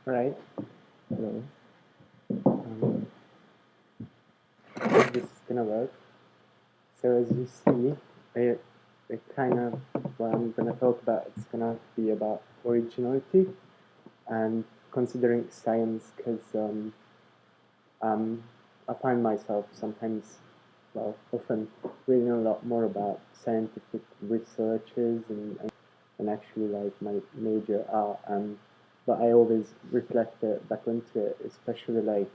Right. Hello. Um, I think this is gonna work. So as you see, it kind of what I'm gonna talk about. It's gonna be about originality and considering science, because um, I find myself sometimes, well, often reading a lot more about scientific researches and actually like my major art. But I always reflect it back into it, especially like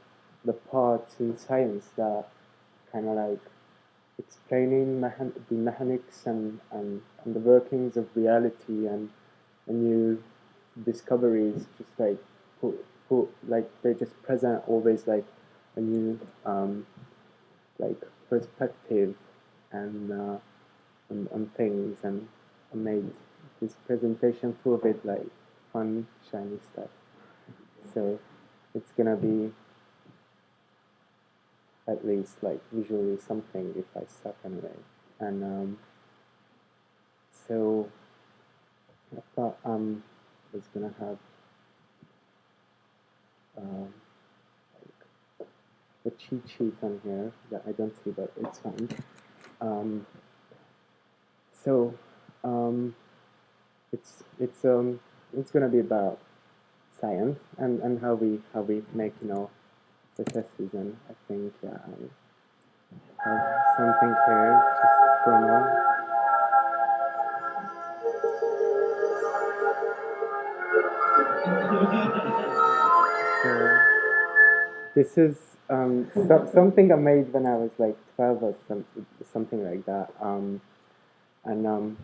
the parts in science that kind of like explaining the mechanics and the workings of reality and new discoveries, just like put like they just present always like a new like perspective and on things, and I made this presentation full of it like fun shiny stuff. So it's gonna be at least like visually something if I suck anyway. And so I thought was gonna have um, like a cheat sheet on here that I don't see, but it's fine. Um, so um, it's gonna be about science and how we make processes, and I think I have something here just promo. So this is something I made when I was like 12 or something like that. And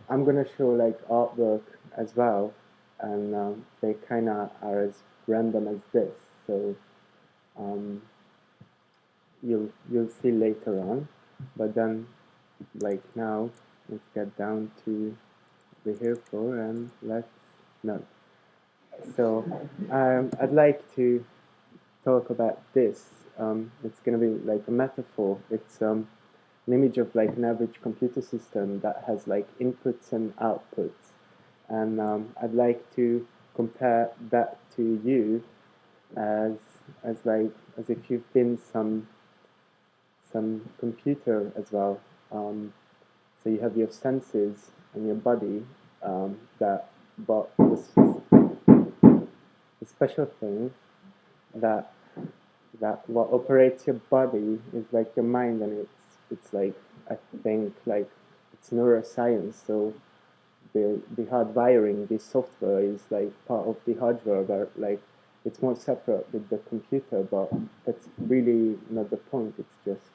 I'm gonna show like artwork as well, and they kind of are as random as this. So um, you'll see later on. But then, like now, let's get down to what we're here for, and let's no. So I'd like to talk about this. It's going to be like a metaphor. It's an image of like an average computer system that has like inputs and outputs, and I'd like to compare that to you as as if you've been some computer as well. So you have your senses and your body, that, but the special thing that what operates your body is like your mind, and it's like I think like it's neuroscience. So the hard wiring, the software is like part of the hardware, but like it's more separate with the computer. But that's really not the point. It's just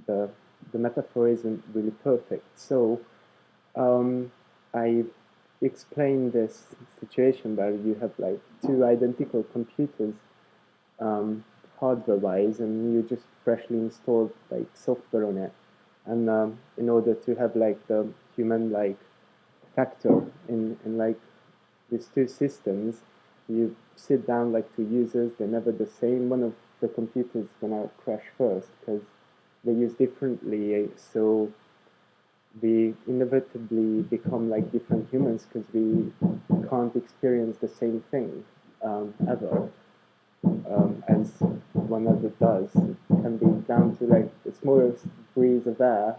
the the metaphor isn't really perfect. So I explained this situation where you have like two identical computers, um, hardware-wise, and you just freshly installed like software on it, and in order to have like the human like factor in like these two systems, you sit down like two users, they're never the same. One of the computers gonna crash first because they use differently, so we inevitably become like different humans because we can't experience the same thing ever, as one other does. It can be down to like the smallest breeze of air,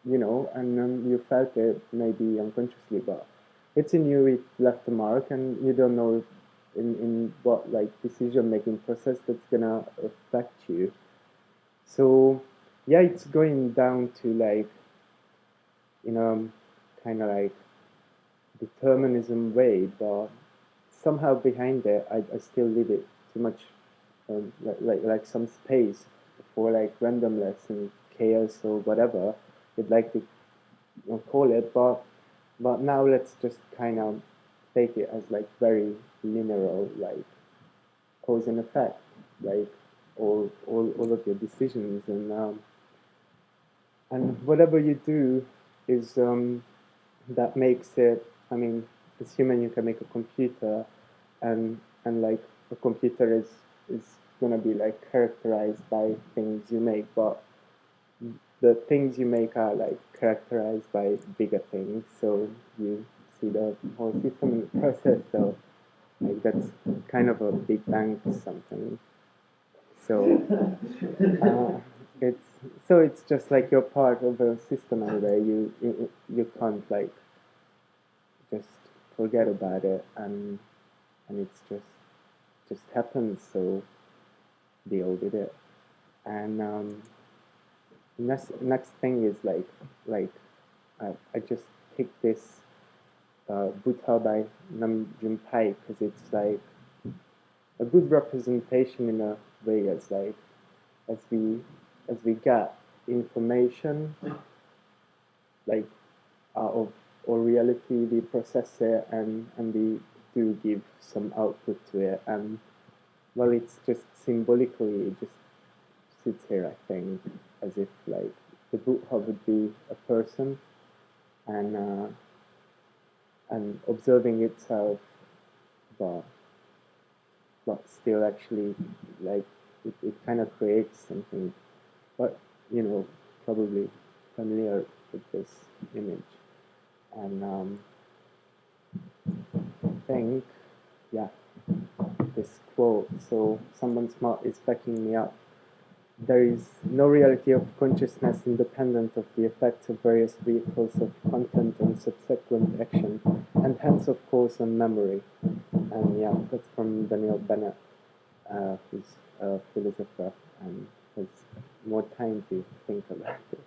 and you felt it maybe unconsciously, but it's in you, it left a mark, and you don't know in what like decision making process that's gonna affect you. So yeah, it's going down to like you know kind of like determinism way, but somehow behind it, I still leave it too much, like some space for like randomness and chaos or whatever you'd like to call it. But now let's just kind of take it as like very linear, like cause and effect, like all of your decisions, and whatever you do is that makes it. I mean, as human, you can make a computer, and like a computer is gonna be like characterized by things you make, but the things you make are like characterized by bigger things. So you see the whole system in the process. So Like that's kind of a Big Bang something. So it's just like you're part of a system anyway. You can't like just forget about it, and it's just happens. So deal with it. And next thing is like I just picked this Buddha by Namjoon Pai because it's like a good representation in a way as like as we as we get information like out of our reality, we process it and we do give some output to it, and well, it's just symbolically it just sits here, I think, as if like the Buddha would be a person, and observing itself, but still actually like it kind of creates something, but probably familiar with this image, and I think yeah, this quote. So someone smart is backing me up. There is no reality of consciousness independent of the effects of various vehicles of content on subsequent action, and hence, of course, on memory. And yeah, that's from Daniel Bennett, who's a philosopher and has more time to think about it.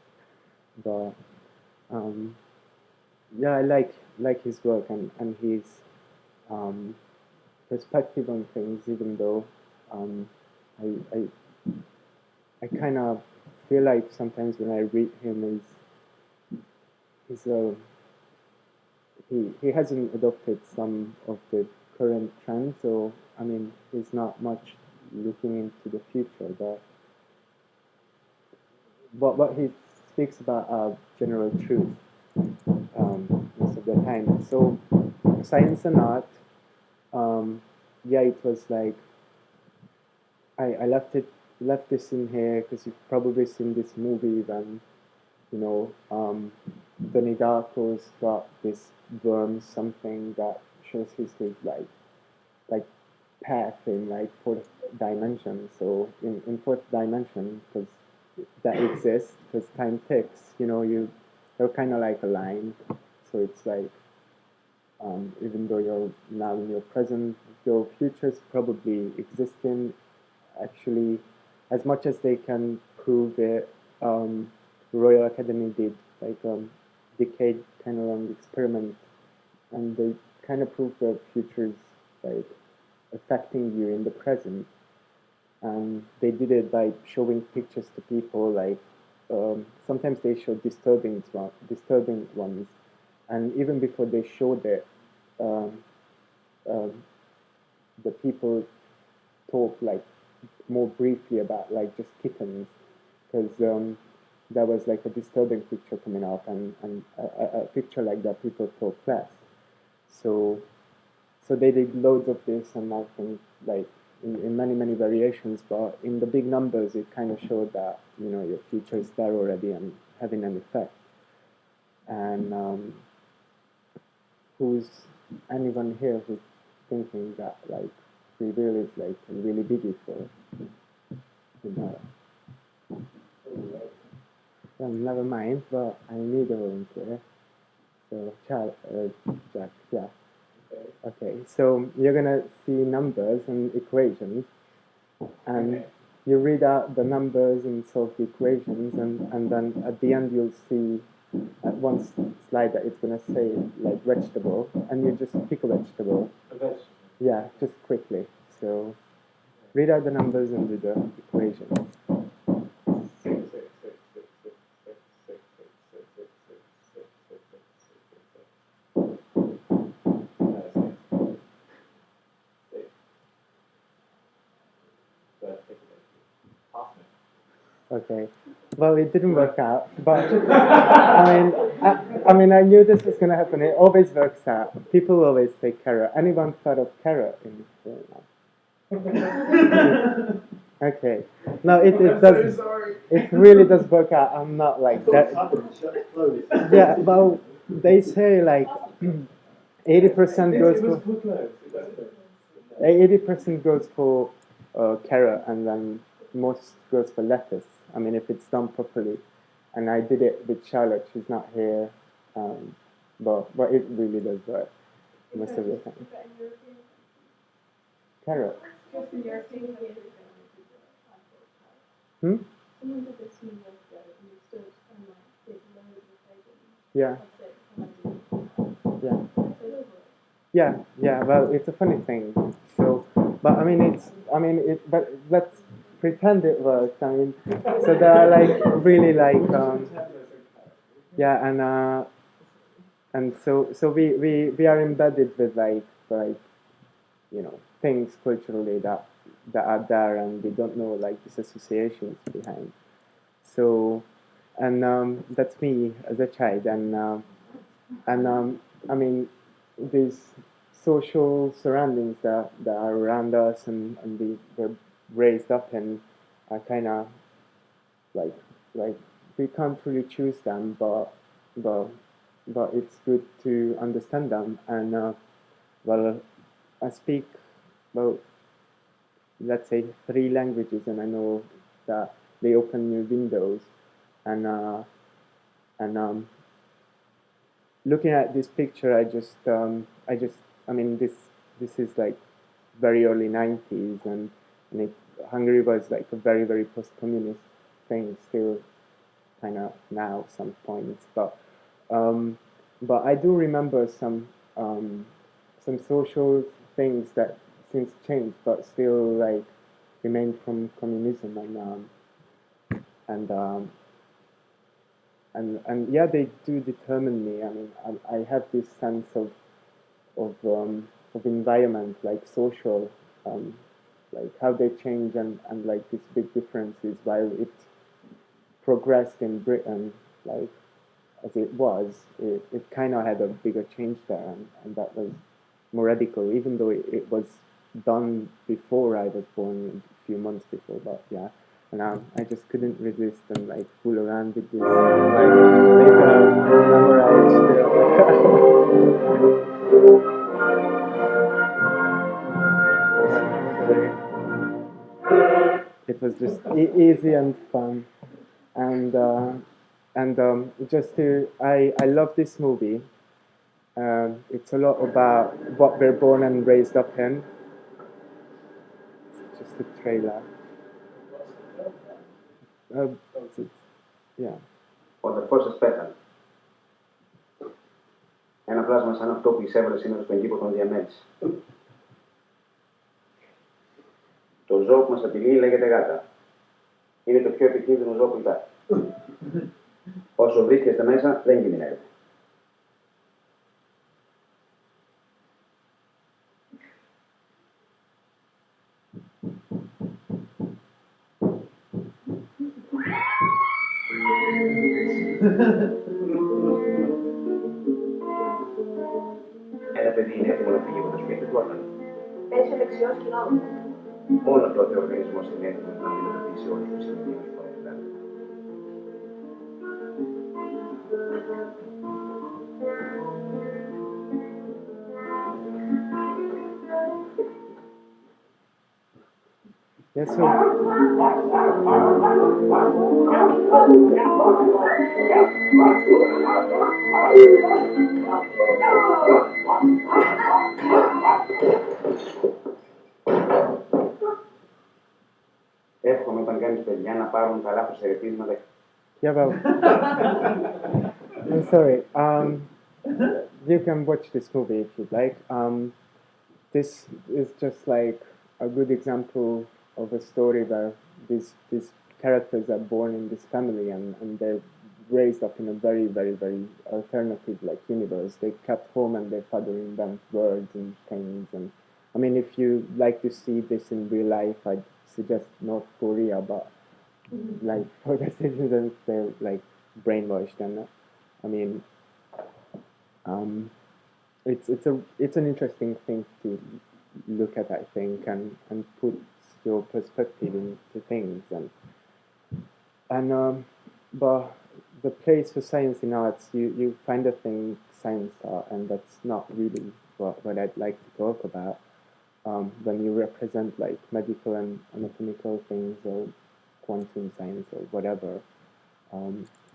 But yeah, I like his work and his perspective on things, even though I I kind of feel like sometimes when I read him, he's he hasn't adopted some of the current trends, so I mean he's not much looking into the future, but what he speaks about are general truth most of the time. So science and art, yeah, it was like I left this in here because you've probably seen this movie when Donnie Darko's got this worm something that shows his like path in like fourth dimension. So in fourth dimension, because that exists, because time ticks, you're kind of like a line. So it's like even though you're now in your present, your future's probably existing. Actually, as much as they can prove it, Royal Academy did like decade kind of long experiment, and they kind of proved that future's like affecting you in the present. And they did it by showing pictures to people. Like sometimes they show disturbing ones, and even before they showed it, um, um, the people talk like more briefly about like just kittens, because there was like a disturbing picture coming up, and a picture like that people talk less. So they did loads of this, and I think like in many variations, but in the big numbers, it kind of showed that your future is there already and having an effect. And who's anyone here who's thinking that like free will is like really biggie for that? Well, never mind, but I need a volunteer. So, Jack, yeah. Okay, so you're gonna see numbers and equations, and you read out the numbers and solve the equations, and then at the end you'll see at one slide that it's gonna say like vegetable, and you just pick a vegetable. A vegetable? Yeah, just quickly. So read out the numbers and do the equations. Okay. Well, it didn't work out, but I knew this was going to happen. It always works out. People always say carrot. Anyone thought of carrot in Okay. No, it does. So sorry. It really does work out. I'm not like that. Yeah, well, they say like 80% goes for. 80% goes for carrot, and then most goes for lettuce. I mean, if it's done properly. And I did it with Charlotte. She's not here, but it really does work most of the time. Carrot. Hmm? Yeah. Yeah. Yeah. Well, it's a funny thing. So, but I mean, but let's pretend it works. I mean, so there are like really like, yeah, and so we are embedded with like things culturally that are there, and we don't know like these associations behind. So, and that's me as a child, and I mean these social surroundings that are around us, and we're raised up in are kind of like like we can't really choose them, but but it's good to understand them. And well, I speak about, let's say, three languages, and I know that they open new windows. And looking at this picture, I mean, this is like very early 90s, and Hungary was like a very, very post-communist thing, still kind of now some points, um, but I do remember some social things that since changed, but still like remain from communism, and um, and yeah, they do determine me. I mean, I have this sense of environment, like social, um, like how they change, and like these big differences. While it progressed in Britain, like as it was, it kind of had a bigger change there, and that was more radical, even though it was done before I was born, a few months before. But yeah, and I just couldn't resist and like fool around with this, like make a it was just easy and fun, and just to I love this movie. It's a lot about what we're born and raised up in. It's just a trailer. It's, yeah. Ο σας πέθανε. Ένα πλάσμα σαν αυτό που εισέβαλε σήμερα στον κήπο τον διαμέτρησε. Το ζώο που μας απειλεί λέγεται γάτα. Είναι το πιο επικίνδυνο ζώο που υπάρχει. Όσο βρίσκεστε μέσα, δεν κινδυνεύετε. Ένα παιδί είναι έτοιμο να φύγει από το σπίτι του όταν πέσει δεξιός κοινόμετρο. Μόνο τότε ο οργανισμός είναι έτοιμος να αντιμετωπίσει όλους τους κινδύνους που παρουσιάζονται. Yeah, so Εύχομαι όταν κάνεις παιδιά να πάρουν τα λάθος ερεθίσματα. yeah, well, I'm sorry. You can watch this movie if you'd like. This is just like a good example of a story where these characters are born in this family, and they're raised up in a very, very, very alternative like universe. They kept home and their father invent words and things. And I mean, if you like to see this in real life, I'd suggest North Korea, but like for the citizens, they're like brainwashed, and I mean, um, it's an interesting thing to look at, I think, and put your perspective into things, and but the place for science in arts, you find a thing science art, and that's not really what I'd like to talk about. when you represent like medical and anatomical things or quantum science or whatever.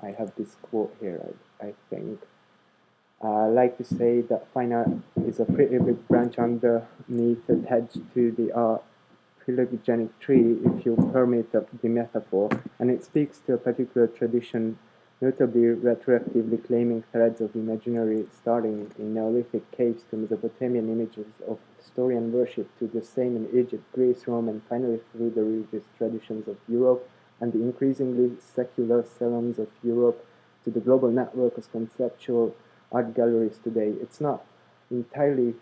I have this quote here, I think. I like to say that fine art is a pretty big branch underneath attached to the art phylogenetic tree, if you permit the metaphor, and it speaks to a particular tradition, notably retroactively claiming threads of imaginary starting in Neolithic caves to Mesopotamian images of historian worship to the same in Egypt, Greece, Rome, and finally through the religious traditions of Europe and the increasingly secular salons of Europe to the global network of conceptual art galleries today. It's not entirely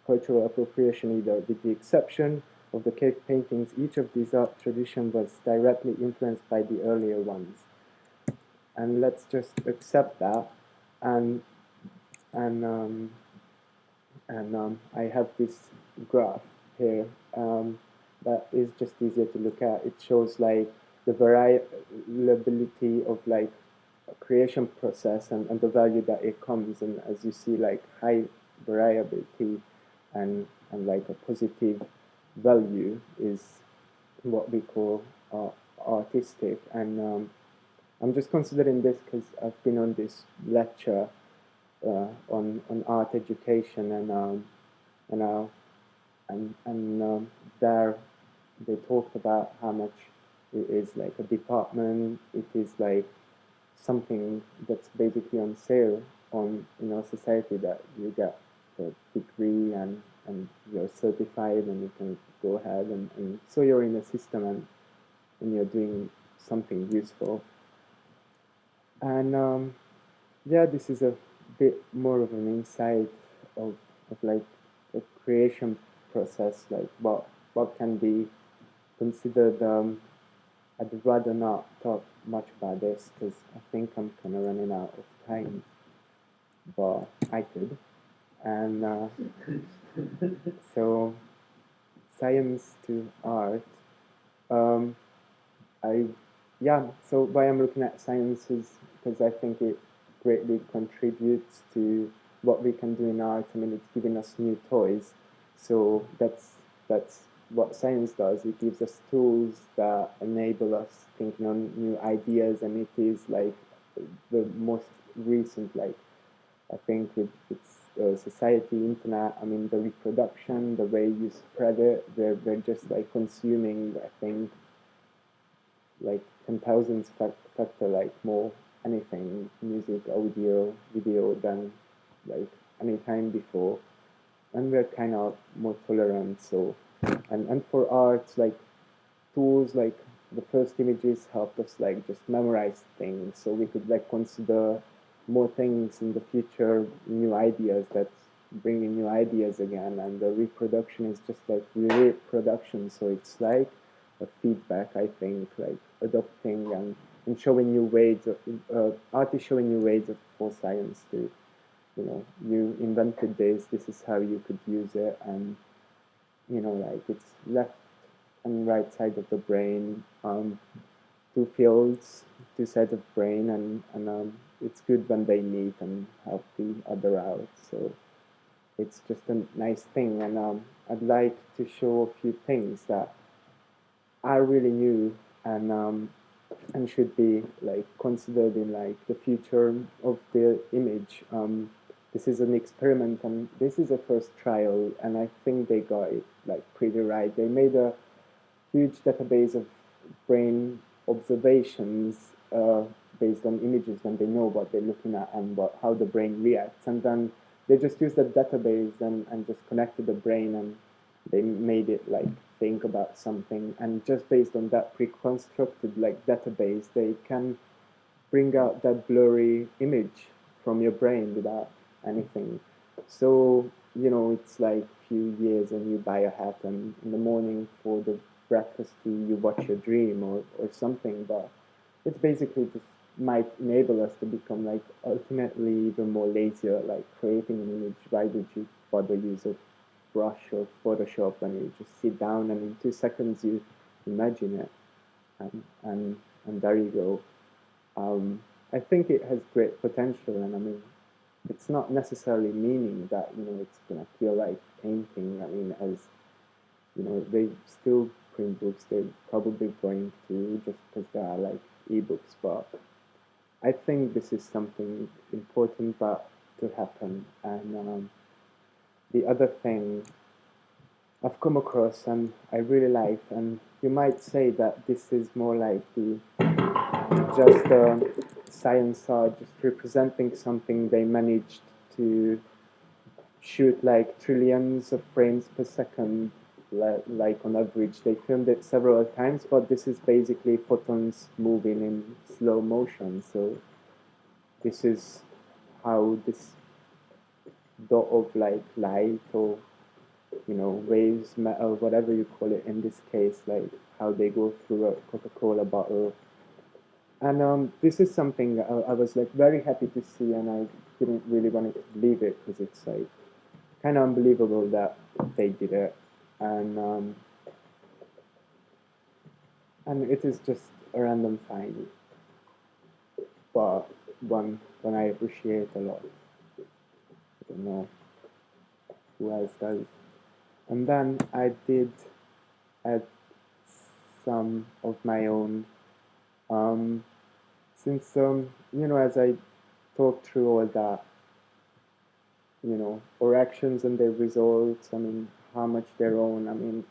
cultural appropriation either, with the exception of the cave paintings. Each of these art traditions was directly influenced by the earlier ones. And let's just accept that. And and um, I have this graph here that is just easier to look at. It shows like the variability of like a creation process and the value that it comes. And as you see, like high variability and like a positive value is what we call artistic. And I'm just considering this because I've been on this lecture on art education and uh, and there they talked about how much it is like a department. It is like something that's basically on sale on in our society, that you get the degree and you're certified and you can go ahead and so you're in the system and you're doing something useful. And yeah, this is a bit more of an insight of like the creation process, like what can be considered. I'd rather not talk much about this because I think I'm kind of running out of time, but I could. And so, science to art. Um, I yeah. So why I'm looking at science is because I think it greatly contributes to what we can do in art. I mean, it's giving us new toys. So that's what science does. It gives us tools that enable us thinking on new ideas, and it is like the most recent, like I think with society, internet. I mean, the reproduction, the way you spread it. We're just like consuming. I think like 10,000 factor like more anything, music, audio, video than like any time before. And we're kind of more tolerant. So and for art, like tools like the first images helped us like just memorize things, so we could like consider more things in the future, new ideas that bringing new ideas again. And the reproduction is just like reproduction, so it's like a feedback, I think, like adopting and showing new ways of art is showing new ways of for science to, you invented this is how you could use it. And like it's left and right side of the brain, two fields, two sides of brain, and it's good when they meet and help the other out. So it's just a nice thing. And I'd like to show a few things that are really new and should be like considered in like the future of the image. This is an experiment, and this is a first trial, and I think they got it like pretty right. They made a huge database of brain observations based on images when they know what they're looking at and how the brain reacts. And then they just used that database and just connected the brain, and they made it like think about something. And just based on that pre-constructed like database, they can bring out that blurry image from your brain without anything. So, it's like a few years and you buy a hat, and in the morning for the breakfast you watch your dream or something. But it's basically just might enable us to become like ultimately even more lazier, like creating an image. Why would you bother use a brush or Photoshop when you just sit down and in 2 seconds you imagine it, and there you go. I think it has great potential, and I mean, it's not necessarily meaning that it's gonna feel like painting. I mean, as they still print books. They're probably going to, just because they are like ebooks. But I think this is something important but to happen. And the other thing I've come across and I really like, and you might say that this is more like the just science art, just representing something they managed to shoot like trillions of frames per second, like on average. They filmed it several times, but this is basically photons moving in slow motion. So this is how this dot of like light or waves, or whatever you call it in this case, like how they go through a Coca-Cola bottle. And this is something I was like very happy to see, and I didn't really want to believe it because it's like kind of unbelievable that they did it, and and it is just a random find, but one I appreciate a lot. I don't know who else does. And then I did add some of my own, um, since as I talked through all that, or actions and their results. I mean, how much their own. I mean,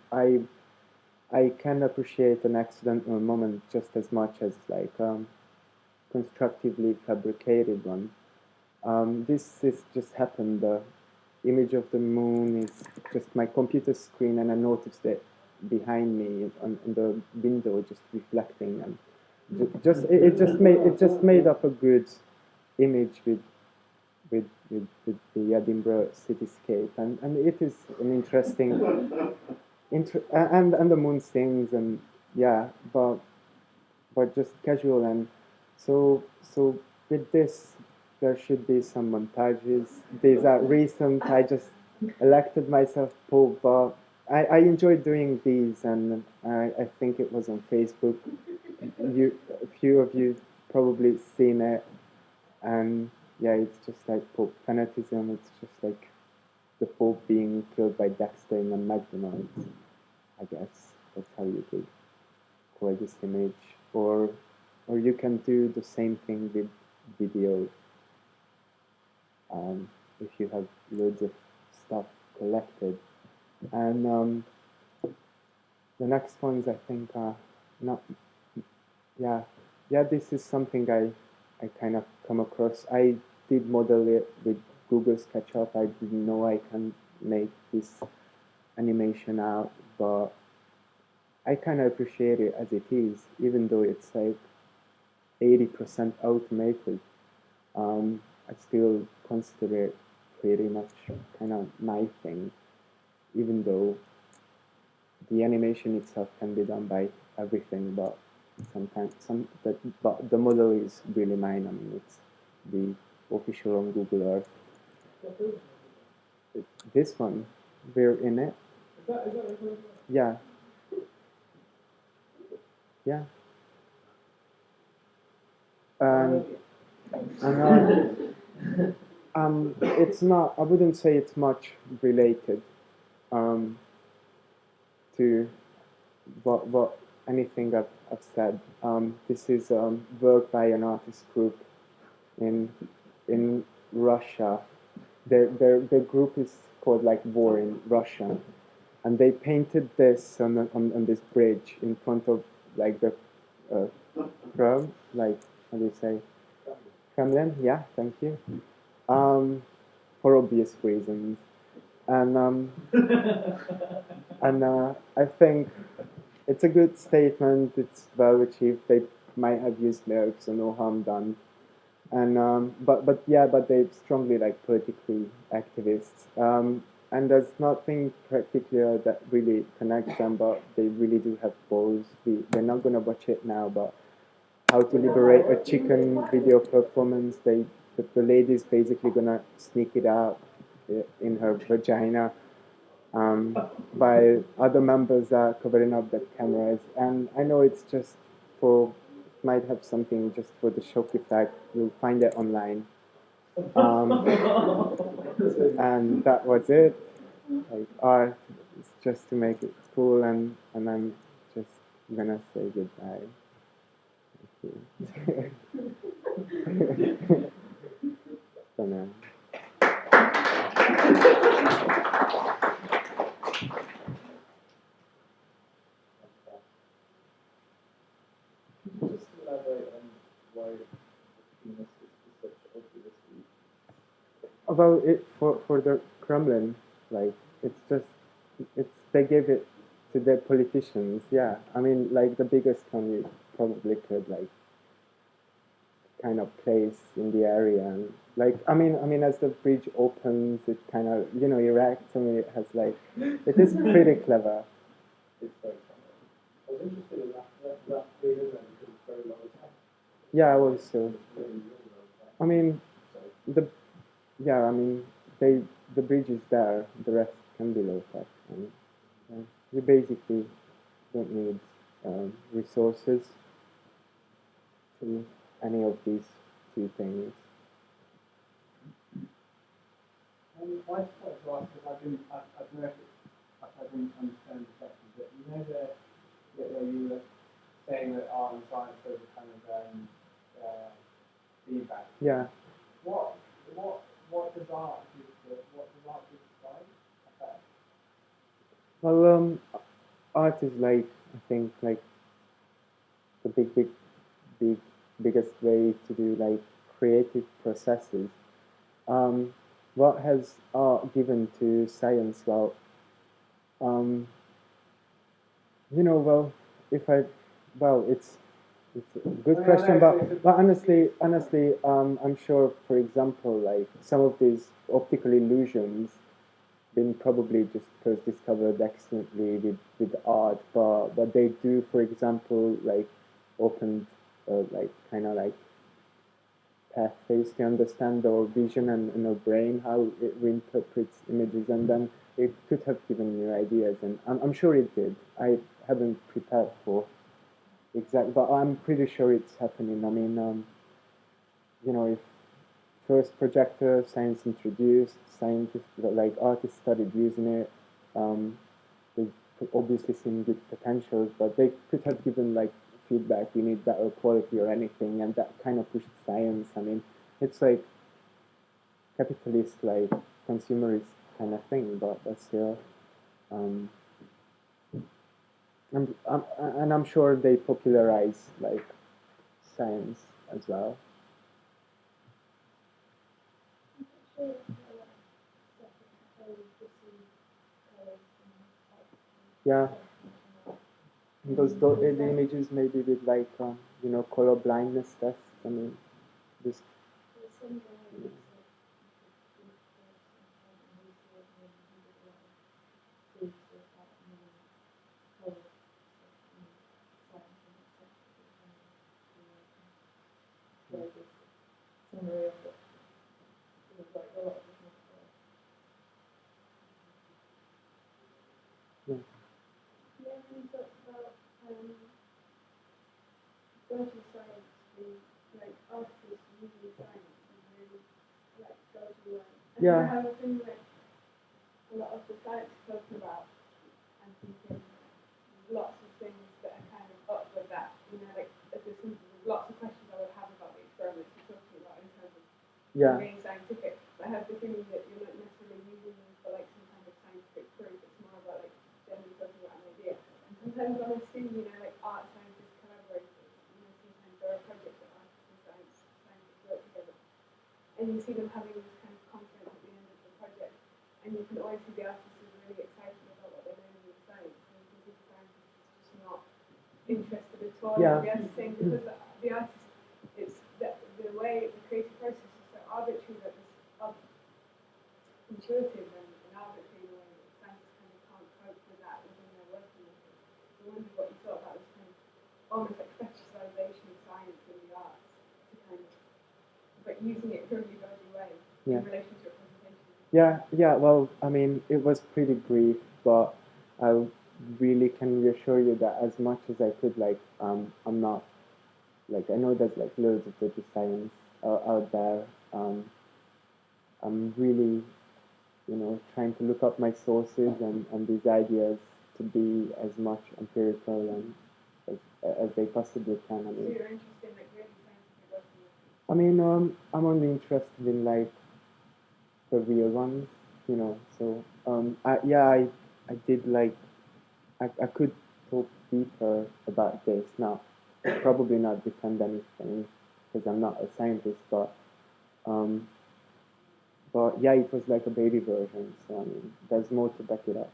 I can appreciate an accidental moment just as much as like constructively fabricated one. This is just happened. The image of the moon is just my computer screen, and I noticed it behind me on the window, just reflecting, and it just made up a good image with the Edinburgh cityscape, and it is an interesting, and the moon sings, and yeah, but just casual. And so with this there should be some montages. These are recent. I just elected myself Pope, but I enjoy doing these, and I think it was on Facebook. A few of you probably seen it, and yeah, it's just like Pope fanatism. It's just like the Pope being killed by Dexter in a McDonald's. I guess that's how you could call this image, or you can do the same thing with video, if you have loads of stuff collected. And the next ones I think are not, yeah, yeah. This is something I kind of come across. I did model it with Google SketchUp. I didn't know I can make this animation out, but I kind of appreciate it as it is, even though it's like 80% automated. I still consider it pretty much kind of my thing, even though the animation itself can be done by everything, but but the model is really mine. I mean, it's the official on Google Earth. This one, we're in it. Yeah, yeah. And it's not. I wouldn't say it's much related um, to what anything I've said. This is work by an artist group in in Russia. Their group is called like War in Russia, and they painted this on this bridge in front of like the uh, Kremlin, like how do you say Kremlin? Yeah, thank you. Um, for obvious reasons, and I think it's a good statement. It's well achieved. They might have used lyrics, so no harm done. And but they're strongly like politically activists. And there's nothing particular that really connects them, but they really do have balls. We're not gonna watch it now, but how to liberate a chicken video performance. The lady's basically gonna sneak it out in her vagina, um, while other members are covering up the cameras. And I know it's just for, might have something just for the shock effect. You'll find it online. Um, and that was it. Like art is just to make it cool, and I'm just gonna say goodbye. Thank you. For now. Just elaborate on why the penis is such obviously. About it for the Kremlin, like it's just they gave it to the politicians. Yeah, I mean like the biggest one you probably could like kind of place in the area, and like I mean as the bridge opens, it kind of erects. I mean it has like it is pretty clever. It's very common. I was interested in that big, isn't it? Because it's very low tech. Yeah, I was so. Really, really low tech. I mean So the yeah, I mean the bridge is there. The rest can be low tech. And, you basically don't need resources to any of these two things. I just wanted to ask because I don't know if I didn't understand exactly, but you know the bit where you were saying that art and science are kind of feedback. Yeah. What does art give science? Okay. Well, art is like I think like the big biggest way to do like creative processes. Um, what has art given to science? Well, um, well, if I, well, it's a good No, question, no, it's but honestly, I'm sure, for example, like some of these optical illusions been probably just first discovered accidentally with art, but they do, for example, like opened like kind of like pathways to understand our vision and our brain, how it reinterprets images, and then it could have given new ideas, and I'm sure it did. I haven't prepared for exact, but I'm pretty sure it's happening. I mean, if first projector science introduced, scientists like artists started using it. They obviously seen good potentials, but they could have given like feedback. You need better quality or anything, and that kind of pushed science. I mean, it's like capitalist, like consumerist kind of thing, but still. Um, and I'm sure they popularize like science as well. Yeah, and the images maybe with like color blindness tests. I mean, this. Yeah. Yeah, when you talk about social science, like artists using science and really like social work. And Yeah. I have a thing like a lot of the science talking about and thinking lots of things that are kind of up with that. Like there's lots of questions I would have about the experiments you're talking about in terms of being scientific. But I have the feeling that you're not necessarily using them for like some kind of scientific proof. It's more about like generally talking about an idea. And sometimes when I see, like art scientists collaborating, sometimes there are projects that artists and scientists work together. And you see them having this kind of conference at the end of the project. And you can always see the artist is really excited about what they're learning with science. And you can see the scientist is just not interested at all in the artist thing, because the artist, it's the way the creative process is so arbitrary that it's intuitive and arbitrary in a way that scientists kind of can't cope with that within their working method. So I wonder what you thought about this kind of almost like fetishization of science in the arts, to kind of, but using it in a really dodgy way in relation to a presentation. Yeah. Well, I mean, it was pretty brief, but I really can reassure you that as much as I could, like, I'm not, like, I know there's like loads of dirty science out there. I'm really trying to look up my sources and these ideas to be as much empirical and as they possibly can. So you're interested in like really scientific documents? I mean, I'm only interested in like the real ones, So, I did like I could talk deeper about this. Now, probably not defend anything because I'm not a scientist, um, but yeah, it was like a baby version. So I mean, there's more to back it up.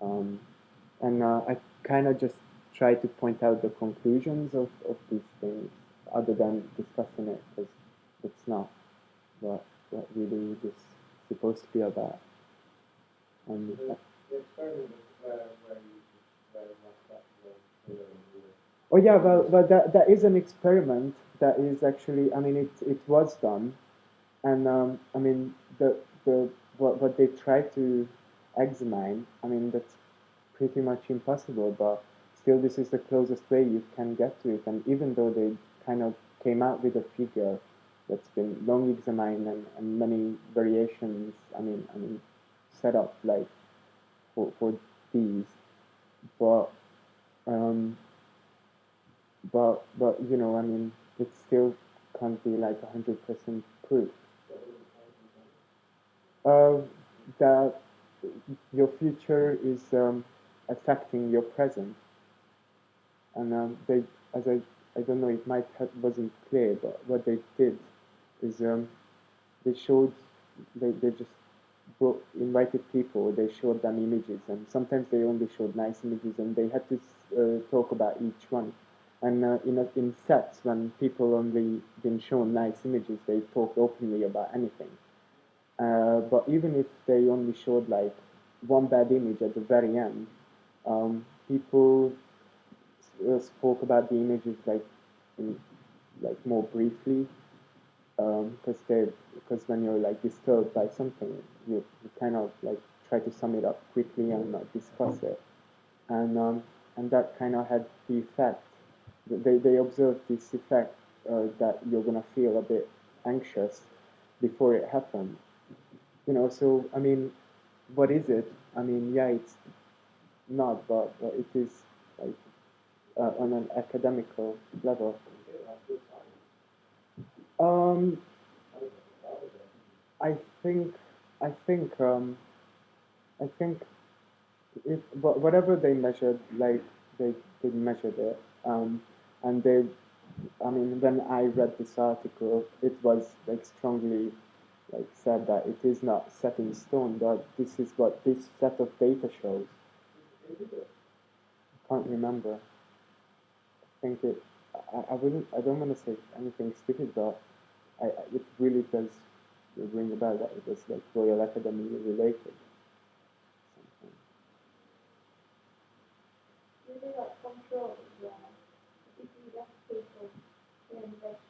Um, and I kind of just try to point out the conclusions of these things, other than discussing it, because it's not what really this is supposed to be about. The experiment where you must have the Oh yeah, well, that is an experiment that is actually. I mean, it was done, and I mean the what they try to examine. I mean, that's pretty much impossible, but still, this is the closest way you can get to it. And even though they kind of came out with a figure that's been long examined and many variations, I mean, set up like for these, but um, but I mean, it still can't be like 100% proof. Uh, that your future is affecting your present, and they, as I don't know, it might have wasn't clear, but what they did is they showed they just invited people. They showed them images, and sometimes they only showed nice images, and they had to talk about each one. And in sets, when people only been shown nice images, they talked openly about anything. But even if they only showed like one bad image at the very end, people spoke about the images in, like more briefly, because because when you're like disturbed by something, you kind of like try to sum it up quickly and not discuss it, and that kind of had the effect. They observed this effect that you're gonna feel a bit anxious before it happened. So I mean, what is it? I mean, yeah, it's not, but it is like on an academical level. Um, I think, I think, I think whatever they measured, like they measured it, and I mean, when I read this article, it was like strongly like said that it is not set in stone. That this is what this set of data shows. I can't remember. I think it. I wouldn't. I don't want to say anything stupid, but it really does ring a bell that it was like Royal Academy related. Something. Really like control as well. If you let people invest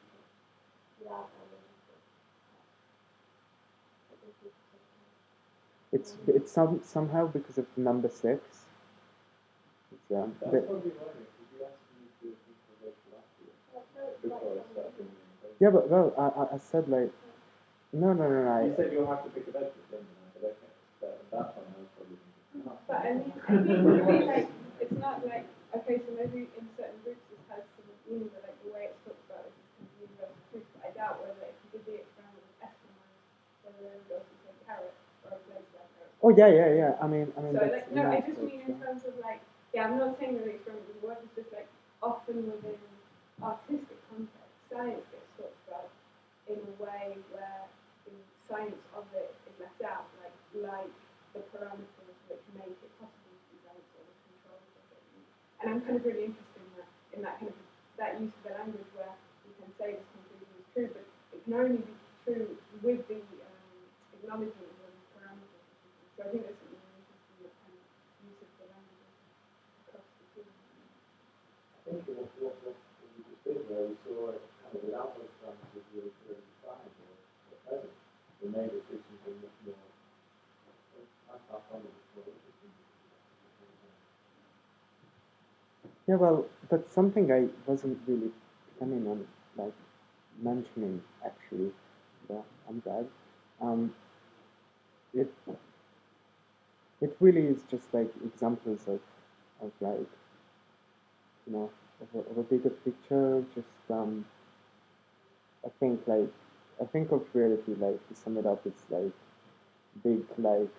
without It's somehow because of number six. It's, That's probably why, because you asked me to think of it last year before I started. yeah, but well, I said like no. You said you'll have to pick a vegetable, didn't you? I said okay. But at that point, I was probably thinking, But I mean, I think maybe like it's not like okay, so maybe in certain groups this has some meaning, but like the way it's talked about is kind of universal truth. But I doubt whether if you did the experiment with Eskimos, whether they would also say carrot or a place like carrot. Oh yeah. I mean. So That's like no, I just so mean in terms of like yeah, I'm not saying that the experiment doesn't work. It's just like often within artistic context, science gets talked about in a way where the science of it is left out, like the parameters which make it possible to design or the controls of it. And I'm kind of really interested in that kind of that use of the language where you can say this conclusion is true, but it can only be true with the acknowledgement of those parameters. So I think that's something really interesting, that kind of use of the language across the two. I think what we just did there, we saw it kind of without those parameters really clearly defined or present. We made it do something much more. I found it much more interesting. Yeah, well, that's something I wasn't really planning on like mentioning actually. But I'm glad. Um, it it really is just like examples of like, you know, of a bigger picture. Just I think like I think of reality, like, to sum it up, it's like big, like,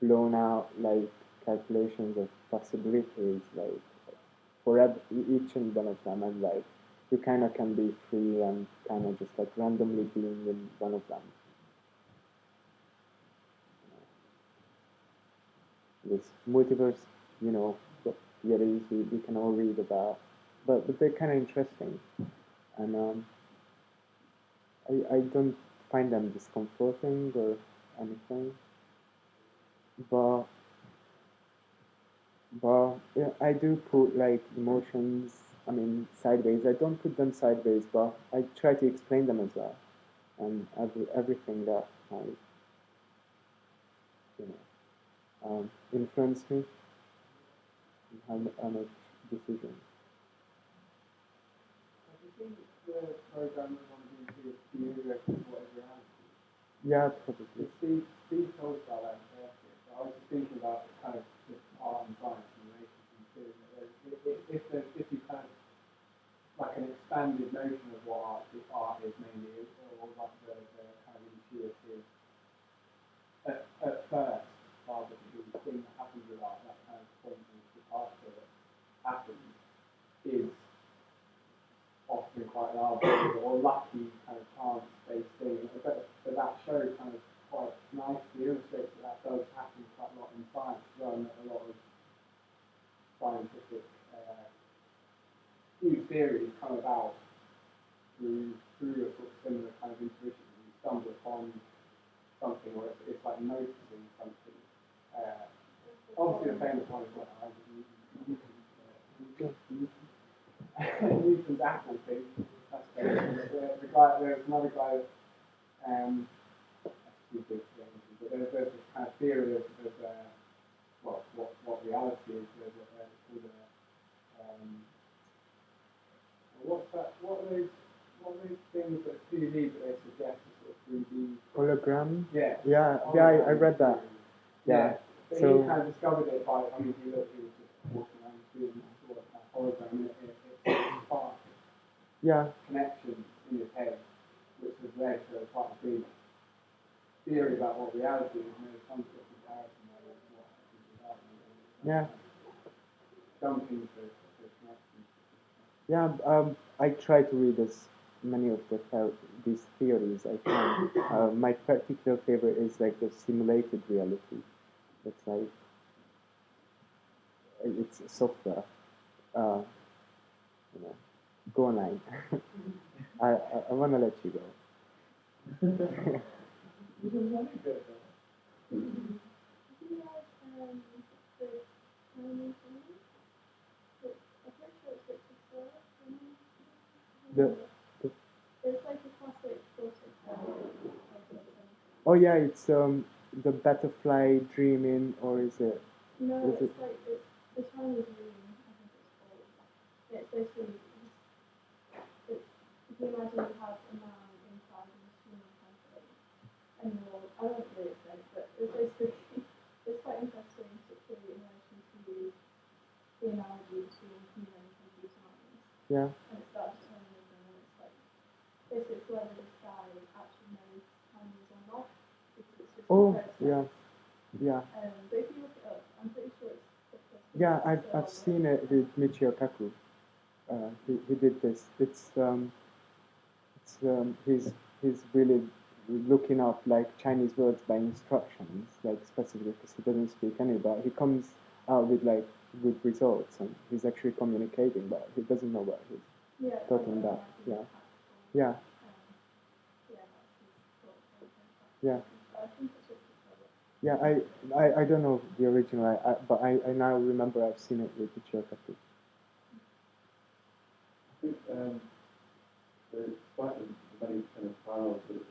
blown out, like, calculations of possibilities, like, for each and one of them, and like you kind of can be free and kind of just like randomly being in one of them. This multiverse, you know, the theories we can all read about, but they're kind of interesting, and I don't find them discomforting or anything, but yeah, I do put like emotions. I mean, sideways. I don't put them sideways, but I try to explain them as well, and everything that might, you know, influence me and how I make decisions. I think the program that one of the theory of what is reality. Yeah, probably. Steve told us about that in Turkey, but I was just thinking about kind of just art and science and relations and theory. If you kind of like an expanded notion of what art is mainly, or like the kind of intuitive at first, rather than the thing that happens with art, that kind of point of departure that happens is often quite an arbitrary or lucky kind of chance-based thing. But that show kind of quite nicely illustrates that does happen quite a lot in science as well, and that a lot of scientific new theories come about through a sort of similar kind of intuition. You stumble upon something, or it's like noticing something. Obviously, the famous one is what Newton's apple thing. That's famous. The guy, there's another guy. That's too big for anything, but there's this kind of theory of what reality is. There's called what are those things that 2D but they suggest a sort of 3D Hologram. yeah I read that. Yeah. But So he kind of discovered it by, I mean, he was just walking around the street and saw a kind of hologram, and it sparked yeah, connections in his head, which has led to quite a big theory about what reality is, and there's some sort of comparison there with what happens without it. yeah, Jumping to connections. yeah. I try to read as many of these theories I can. My particular favorite is like the simulated reality. It's like it's software. You know, go online. I want to let you go. Do you like the Chinese one? I'm pretty sure it's Victor. The It's like a classic Gothic oh yeah, it's the butterfly dreaming, or is it? No, is it's like it's the Chinese room, I think it's called. It's basically it's if you imagine you have a man inside a machine kind of thing, and you're I won't really explain it, but it's basically it's quite interesting, particularly in relation to the analogy between human and computer minds. Yeah. And it's about determinism, and it's like basically it's whether this guy actually knows Chinese or not, because it's just Oh a yeah, yeah. but if you look it up, I'm pretty sure it's the first one. Yeah, I've seen it with Michio Kaku. He did this. He's really looking up like Chinese words by instructions, like specifically because he doesn't speak any, but he comes out with like good results, and he's actually communicating, but he doesn't know what he's talking about. Yeah, yeah, yeah. Yeah, I don't know the original, but I now remember I've seen it with Michio Kaku. I think despite the many kind of parallels that you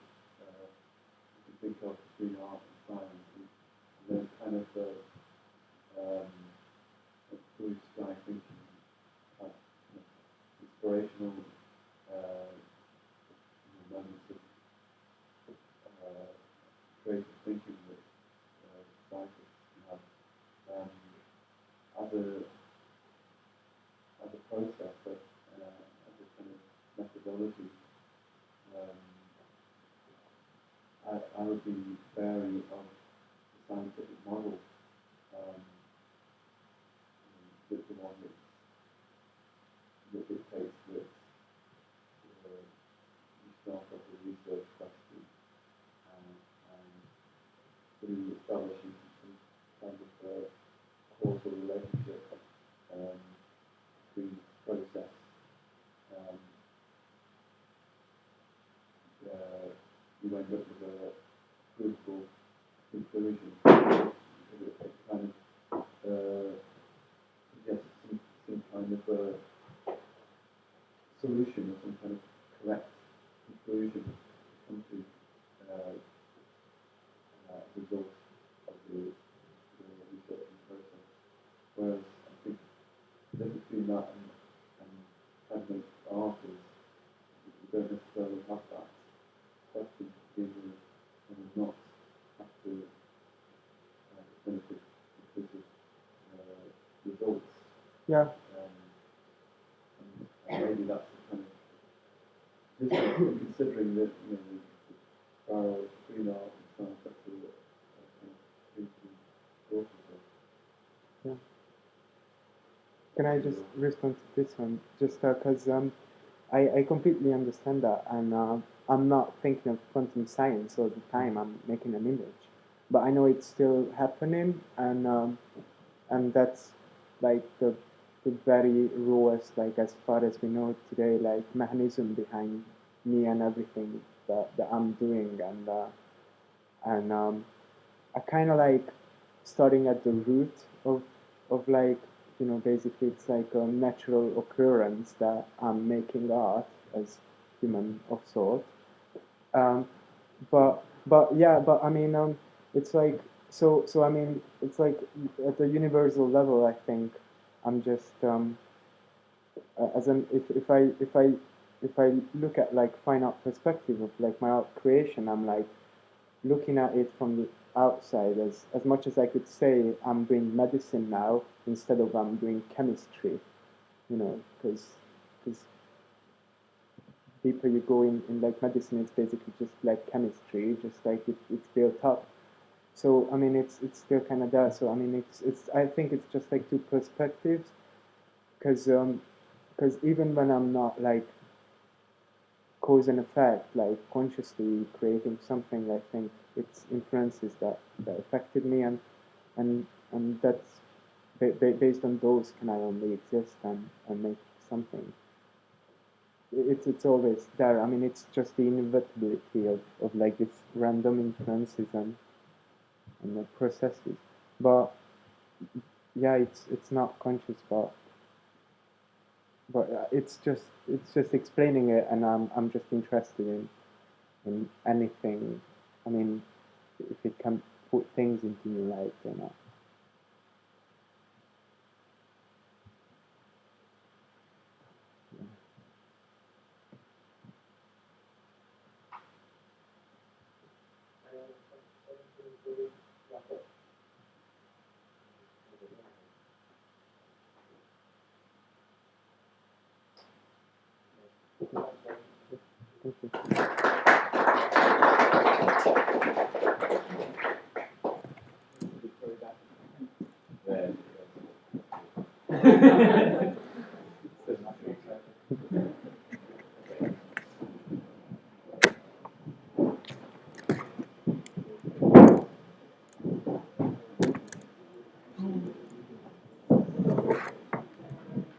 can think of between art and science, and then kind of blue sky thinking, kind of inspirational moments of creative thinking as a process, as a kind of methodology, I would be wary of the scientific model, the one that dictates that you start off a research question and through establishing some kind of causal relationship between process, you end up with a provable conclusion. It kind of suggests some kind of solution or some kind of correct conclusion to come to as a result of the researching process. Whereas I think the difference between that and academic art is that you don't necessarily have that question to begin with, and not have to benefit because of results. Yeah. And maybe that's the kind of difference, considering that the spiral between art and science, that's a kind of interesting thought as well. Yeah. Can I just respond to this one? Just because I completely understand that, and I'm not thinking of quantum science all the time. I'm making an image, but I know it's still happening, and that's like the very rawest, like as far as we know today, like mechanism behind me and everything that I'm doing, and I kind of like starting at the root of like, basically it's like a natural occurrence that I'm making art as human of sort. Um, but I mean, it's like, so I mean, it's like at the universal level, I think I'm just as an if I look at like fine art perspective of like my art creation, I'm like looking at it from the outside as much as I could say I'm doing medicine now instead of I'm doing chemistry, because deeper you go in like medicine, it's basically just like chemistry, just like it's built up. So I mean, it's still kind of there. So I mean, it's I think it's just like two perspectives, because even when I'm not like cause and effect, like consciously creating something, I think it's influences that affected me, and that's based on those can I only exist and make something. It's always there. I mean, it's just the inevitability of like this random influences and the processes. But yeah, it's not conscious, but it's just explaining it, and I'm just interested in anything. I mean, if it can put things into new light or not. Thank you. Yeah.